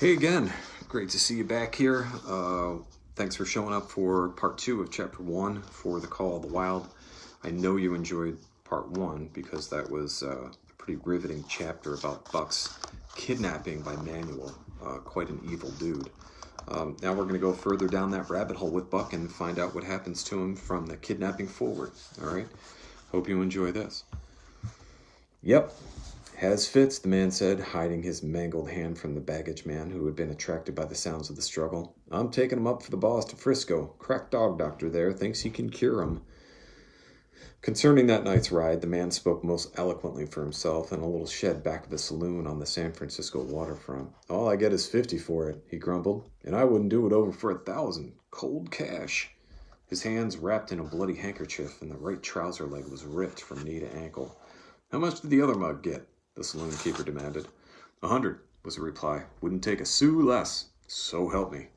Hey again, great to see you back here. Thanks for showing up for part two of chapter one for The Call of the Wild. I know you enjoyed part one because that was a pretty riveting chapter about Buck's kidnapping by Manuel, quite an evil dude. Now we're going to go further down that rabbit hole with Buck and find out what happens to him from the kidnapping forward. All right, hope you enjoy this. Yep, has fits, the man said, hiding his mangled hand from the baggage man who had been attracted by the sounds of the struggle. I'm taking him up for the boss to Frisco. Crack dog doctor there thinks he can cure him. Concerning that night's ride, the man spoke most eloquently for himself in a little shed back of a saloon on the San Francisco waterfront. All I get is 50 for it, he grumbled, and I wouldn't do it over for 1,000. Cold cash. His hands wrapped in a bloody handkerchief, and the right trouser leg was ripped from knee to ankle. How much did the other mug get? The saloon keeper demanded. 100, was the reply. Wouldn't take a sou less. So help me.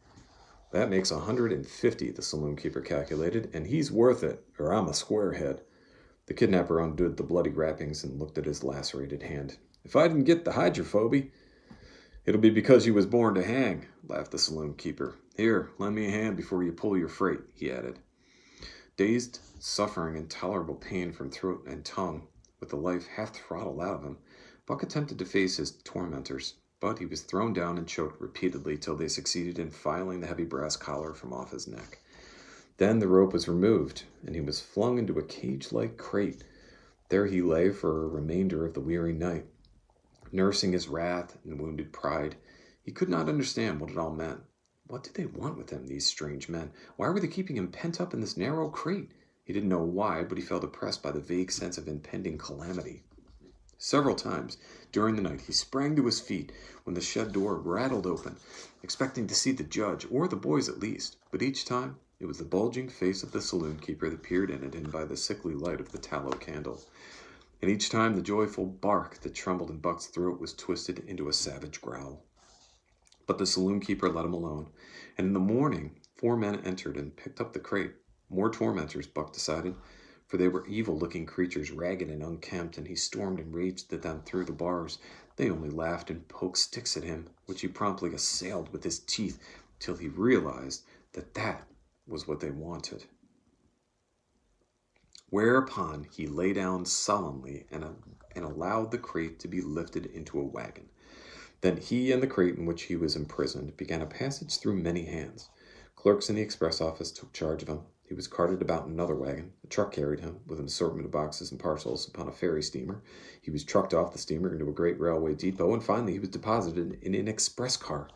That makes 150, the saloon keeper calculated, and he's worth it, or I'm a squarehead. The kidnapper undid the bloody wrappings and looked at his lacerated hand. If I didn't get the hydrophoby, it'll be because you was born to hang, laughed the saloon keeper. Here, lend me a hand before you pull your freight, he added. Dazed, suffering intolerable pain from throat and tongue, with the life half throttled out of him, Buck attempted to face his tormentors, but he was thrown down and choked repeatedly till they succeeded in filing the heavy brass collar from off his neck. Then the rope was removed, and he was flung into a cage-like crate. There he lay for a remainder of the weary night, nursing his wrath and wounded pride. He could not understand what it all meant. What did they want with him, these strange men? Why were they keeping him pent up in this narrow crate? He didn't know why, but he felt oppressed by the vague sense of impending calamity. Several times during the night he sprang to his feet when the shed door rattled open, expecting to see the judge, or the boys at least, but each time it was the bulging face of the saloon keeper that peered in at him by the sickly light of the tallow candle. And each time the joyful bark that trembled in Buck's throat was twisted into a savage growl. But the saloon keeper let him alone, and in the morning 4 men entered and picked up the crate. More tormentors, Buck decided, for they were evil-looking creatures, ragged and unkempt, and he stormed and raged at them through the bars. They only laughed and poked sticks at him, which he promptly assailed with his teeth, till he realized that that was what they wanted. Whereupon he lay down solemnly and allowed the crate to be lifted into a wagon. Then he and the crate in which he was imprisoned began a passage through many hands. Clerks in the express office took charge of him. He was carted about in another wagon. A truck carried him, with an assortment of boxes and parcels, upon a ferry steamer. He was trucked off the steamer into a great railway depot, and finally he was deposited in an express car.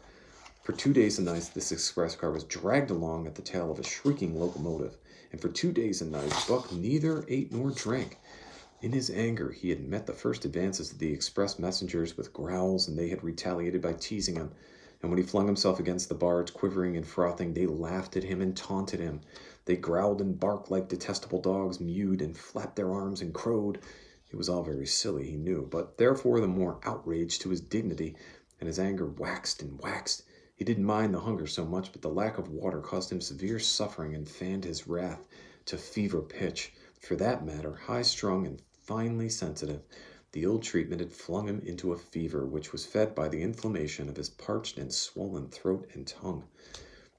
For 2 days and nights, this express car was dragged along at the tail of a shrieking locomotive, and for 2 days and nights Buck neither ate nor drank. In his anger, he had met the first advances of the express messengers with growls, and they had retaliated by teasing him. And when he flung himself against the bars, quivering and frothing, they laughed at him and taunted him. They growled and barked like detestable dogs, mewed and flapped their arms and crowed. It was all very silly, he knew, but therefore the more outrage to his dignity, and his anger waxed and waxed. He didn't mind the hunger so much, but the lack of water caused him severe suffering and fanned his wrath to fever pitch. For that matter, high-strung and finely sensitive, the ill treatment had flung him into a fever which was fed by the inflammation of his parched and swollen throat and tongue.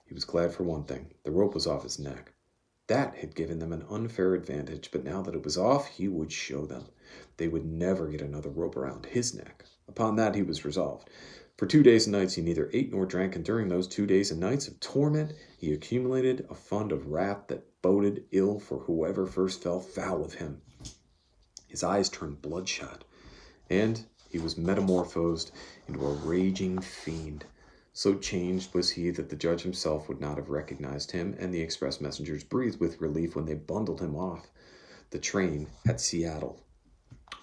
He was glad for one thing. The rope was off his neck. That had given them an unfair advantage, but now that it was off, he would show them. They would never get another rope around his neck. Upon that he was resolved. For 2 days and nights he neither ate nor drank, and during those 2 days and nights of torment he accumulated a fund of wrath that boded ill for whoever first fell foul of him. His eyes turned bloodshot, and he was metamorphosed into a raging fiend. So changed was he that the judge himself would not have recognized him, and the express messengers breathed with relief when they bundled him off the train at Seattle.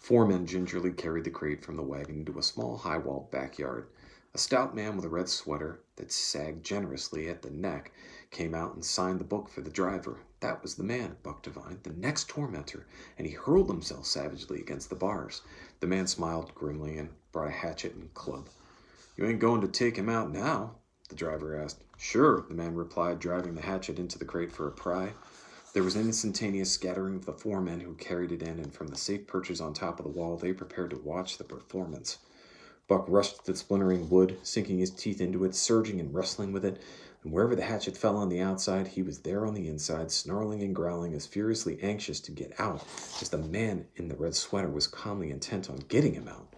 4 men gingerly carried the crate from the wagon into a small high-walled backyard. A stout man with a red sweater that sagged generously at the neck came out and signed the book for the driver. That was the man, Buck divined, the next tormentor, and he hurled himself savagely against the bars. The man smiled grimly and brought a hatchet and club. You ain't going to take him out now? The driver asked. Sure, the man replied, driving the hatchet into the crate for a pry. There was an instantaneous scattering of the 4 men who carried it in, and from the safe perches on top of the wall they prepared to watch the performance. Buck rushed at the splintering wood, sinking his teeth into it, surging and wrestling with it. And wherever the hatchet fell on the outside, he was there on the inside, snarling and growling, as furiously anxious to get out as the man in the red sweater was calmly intent on getting him out.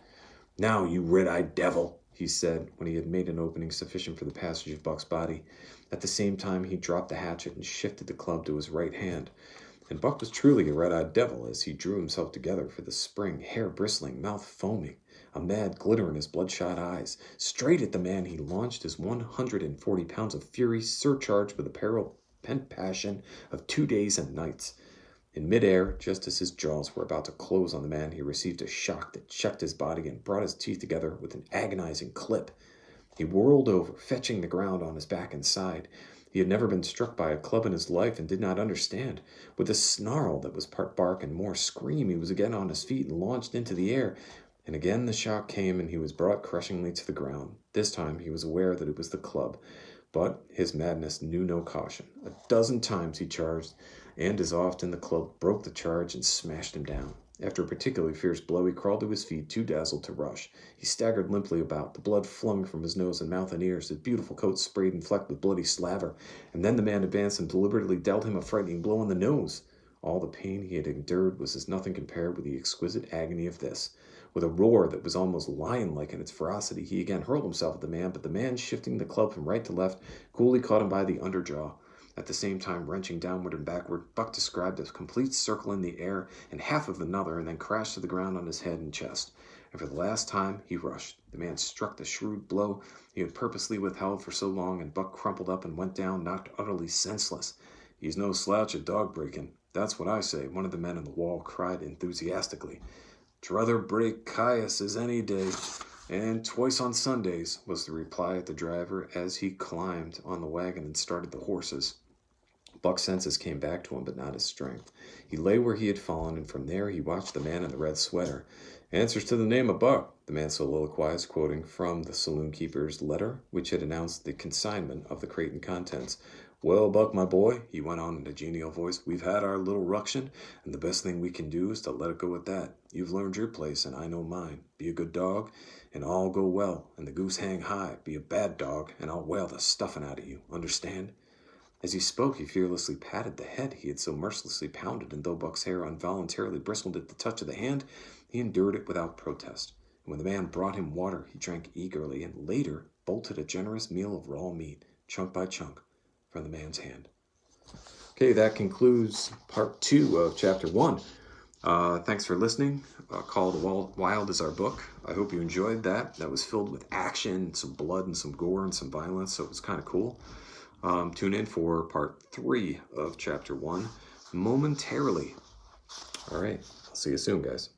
"Now, you red-eyed devil," he said, when he had made an opening sufficient for the passage of Buck's body. At the same time, he dropped the hatchet and shifted the club to his right hand. And Buck was truly a red-eyed devil as he drew himself together for the spring, hair bristling, mouth foaming, a mad glitter in his bloodshot eyes. Straight at the man he launched his 140 pounds of fury, surcharged with the pent passion of 2 days and nights. In midair, just as his jaws were about to close on the man, he received a shock that checked his body and brought his teeth together with an agonizing clip. He whirled over, fetching the ground on his back and side. He had never been struck by a club in his life and did not understand. With a snarl that was part bark and more scream, he was again on his feet and launched into the air. And again the shock came, and he was brought crushingly to the ground. This time he was aware that it was the club, but his madness knew no caution. 12 times he charged, and as often the club broke the charge and smashed him down. After a particularly fierce blow, he crawled to his feet, too dazzled to rush. He staggered limply about, the blood flung from his nose and mouth and ears, his beautiful coat sprayed and flecked with bloody slaver. And then the man advanced and deliberately dealt him a frightening blow on the nose. All the pain he had endured was as nothing compared with the exquisite agony of this. With a roar that was almost lion-like in its ferocity, he again hurled himself at the man, but the man, shifting the club from right to left, coolly caught him by the underjaw. At the same time, wrenching downward and backward, Buck described a complete circle in the air and half of another, and then crashed to the ground on his head and chest. And for the last time, he rushed. The man struck the shrewd blow he had purposely withheld for so long, and Buck crumpled up and went down, knocked utterly senseless. "He's no slouch at dog-breaking. That's what I say," one of the men in the wall cried enthusiastically. "Druther break Caius's any day, and twice on Sundays," was the reply of the driver as he climbed on the wagon and started the horses. Buck's senses came back to him, but not his strength. He lay where he had fallen, and from there he watched the man in the red sweater. "Answers to the name of Buck," the man soliloquized, quoting from the saloon-keeper's letter, which had announced the consignment of the crate and contents. "Well, Buck, my boy," he went on in a genial voice, "we've had our little ruction, and the best thing we can do is to let it go at that. You've learned your place, and I know mine. Be a good dog, and all go well, and the goose hang high. Be a bad dog, and I'll whale the stuffing out of you. Understand?" As he spoke, he fearlessly patted the head he had so mercilessly pounded, and though Buck's hair involuntarily bristled at the touch of the hand, he endured it without protest. And when the man brought him water, he drank eagerly, and later bolted a generous meal of raw meat, chunk by chunk, from the man's hand. Okay, that concludes part 2 of chapter 1. Thanks for listening. Call of the Wild is our book. I hope you enjoyed that. That was filled with action, some blood, and some gore, and some violence, so it was kind of cool. Tune in for part 3 of chapter 1 momentarily. All right, I'll see you soon, guys.